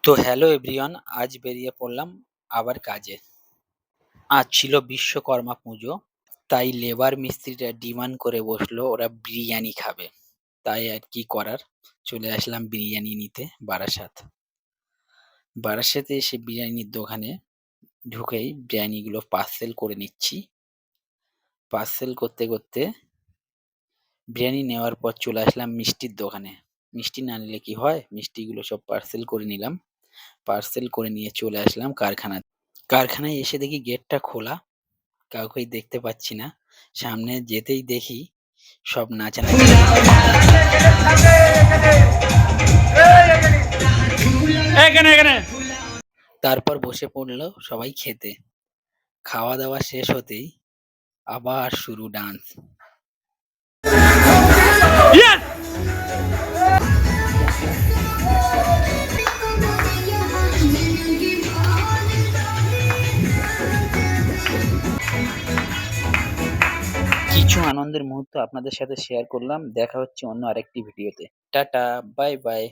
তো hello everyone, আজ বেরিয়ে পড়লাম আবার কাজে। আজ ছিল বিশ্বকর্মা পুজো, তাই লেবার মিস্ত্রিরা ডিমান্ড করে বসলো ওরা বিরিয়ানি খাবে। তাই আর কি করার, চলে আসলাম বিরিয়ানি নিতে বারাসাত। বারাসাতে এসে বিরিয়ানির দোকানে ঢুকেই বিরিয়ানিগুলো পার্সেল করে নিচ্ছি। পার্সেল করতে করতে বিরিয়ানি নেওয়ার পর চলে আসলাম মিষ্টির দোকানে। মিষ্টি না নিলে কি হয়, মিষ্টিগুলো সব পার্সেল করে নিলাম। পার্সেল করে নিয়ে চলে আসলাম কারখানায়। কারখানায় এসে দেখি গেটটা খোলা, কাউকেই দেখতে পাচ্ছি না। সামনে যেতেই দেখি সব নাচানাচি। তারপর বসে পড়লো সবাই খেতে। খাওয়া দাওয়া শেষ হতেই আবার শুরু ডান্স। কিছু আনন্দের মুহূর্ত আপনাদের সাথে শেয়ার করলাম। দেখা হচ্ছে অন্য আরেকটি ভিডিওতে। Tata, bye bye.